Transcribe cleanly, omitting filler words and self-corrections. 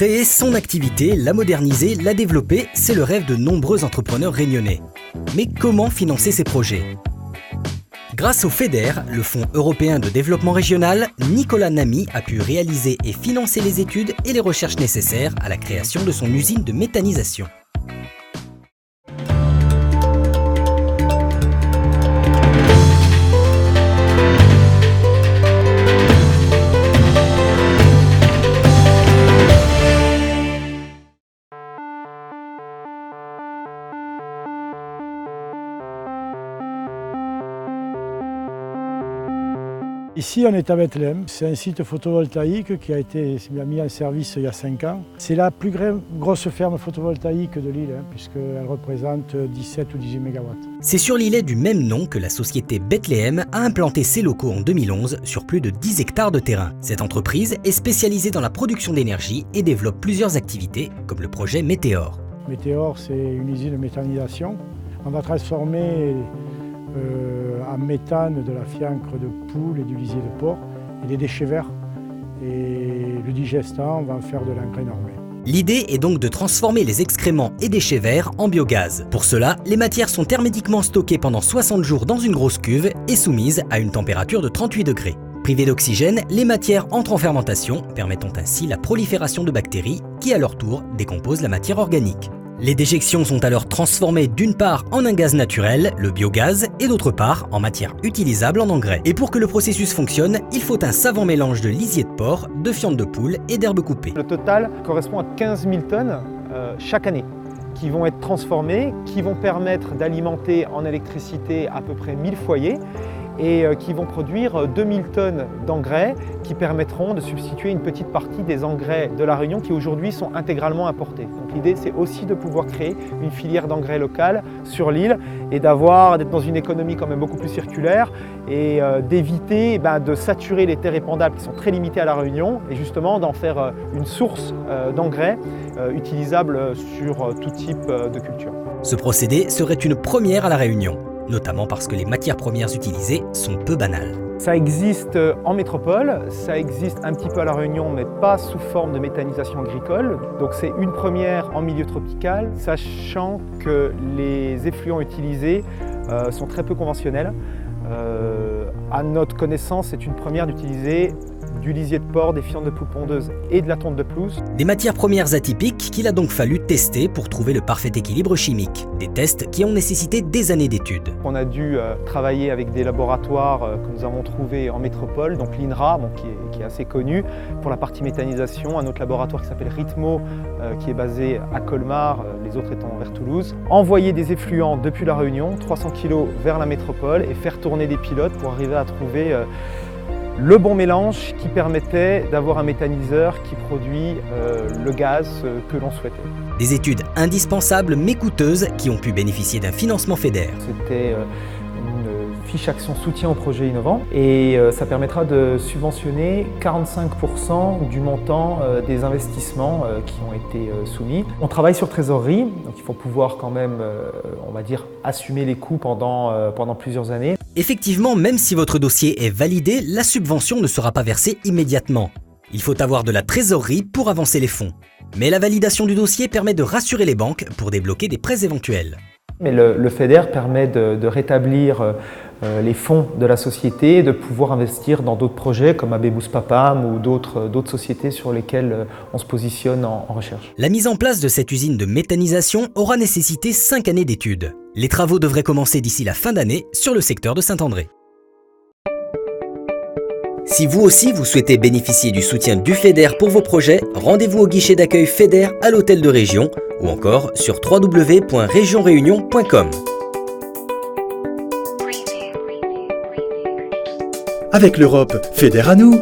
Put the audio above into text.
Créer son activité, la moderniser, la développer, c'est le rêve de nombreux entrepreneurs réunionnais. Mais comment financer ces projets ? Grâce au FEDER, le Fonds européen de développement régional, Nicolas Namy a pu réaliser et financer les études et les recherches nécessaires à la création de son usine de méthanisation. Ici, on est à Bethléem. C'est un site photovoltaïque qui a été mis en service il y a 5 ans. C'est la plus grosse ferme photovoltaïque de l'île, puisqu'elle représente 17 ou 18 MW. C'est sur l'îlet du même nom que la société Bethléem a implanté ses locaux en 2011 sur plus de 10 hectares de terrain. Cette entreprise est spécialisée dans la production d'énergie et développe plusieurs activités, comme le projet Météor. Météor, c'est une usine de méthanisation. On va transformer en méthane de la fiancre de poule et du lisier de porc et des déchets verts. Et le digestant, on va en faire de l'engrais normé. L'idée est donc de transformer les excréments et déchets verts en biogaz. Pour cela, les matières sont hermétiquement stockées pendant 60 jours dans une grosse cuve et soumises à une température de 38 degrés. Privées d'oxygène, les matières entrent en fermentation, permettant ainsi la prolifération de bactéries qui, à leur tour, décomposent la matière organique. Les déjections sont alors transformées d'une part en un gaz naturel, le biogaz, et d'autre part en matière utilisable en engrais. Et pour que le processus fonctionne, il faut un savant mélange de lisier de porc, de fientes de poule et d'herbes coupées. Le total correspond à 15 000 tonnes chaque année qui vont être transformées, qui vont permettre d'alimenter en électricité à peu près 1000 foyers et qui vont produire 2000 tonnes d'engrais qui permettront de substituer une petite partie des engrais de La Réunion qui aujourd'hui sont intégralement importés. Donc l'idée c'est aussi de pouvoir créer une filière d'engrais locale sur l'île et d'être dans une économie quand même beaucoup plus circulaire et d'éviter de saturer les terres épandables qui sont très limitées à La Réunion et justement d'en faire une source d'engrais utilisable sur tout type de culture. Ce procédé serait une première à La Réunion, notamment parce que les matières premières utilisées sont peu banales. Ça existe en métropole, ça existe un petit peu à La Réunion, mais pas sous forme de méthanisation agricole. Donc c'est une première en milieu tropical, sachant que les effluents utilisés sont très peu conventionnels. À notre connaissance, c'est une première d'utiliser du lisier de porc, des fientes de poule pondeuse et de la tonte de pelouse. Des matières premières atypiques qu'il a donc fallu tester pour trouver le parfait équilibre chimique. Des tests qui ont nécessité des années d'études. On a dû travailler avec des laboratoires que nous avons trouvés en métropole, donc l'INRA, qui est assez connu, pour la partie méthanisation, un autre laboratoire qui s'appelle Ritmo, qui est basé à Colmar, les autres étant vers Toulouse. Envoyer des effluents depuis La Réunion, 300 kg vers la métropole et faire tourner des pilotes pour arriver à trouver le bon mélange qui permettait d'avoir un méthaniseur qui produit le gaz que l'on souhaitait. Des études indispensables mais coûteuses qui ont pu bénéficier d'un financement FEDER. C'était une fiche action soutien aux projets innovants et ça permettra de subventionner 45% du montant des investissements qui ont été soumis. On travaille sur trésorerie, donc il faut pouvoir quand même, on va dire, assumer les coûts pendant plusieurs années. Effectivement, même si votre dossier est validé, la subvention ne sera pas versée immédiatement. Il faut avoir de la trésorerie pour avancer les fonds. Mais la validation du dossier permet de rassurer les banques pour débloquer des prêts éventuels. Mais le FEDER permet de rétablir les fonds de la société et de pouvoir investir dans d'autres projets comme Abebous Papam ou d'autres sociétés sur lesquelles on se positionne en recherche. La mise en place de cette usine de méthanisation aura nécessité 5 années d'études. Les travaux devraient commencer d'ici la fin d'année sur le secteur de Saint-André. Si vous aussi vous souhaitez bénéficier du soutien du FEDER pour vos projets, rendez-vous au guichet d'accueil FEDER à l'hôtel de région ou encore sur www.regionreunion.com. Avec l'Europe, FEDER à nous!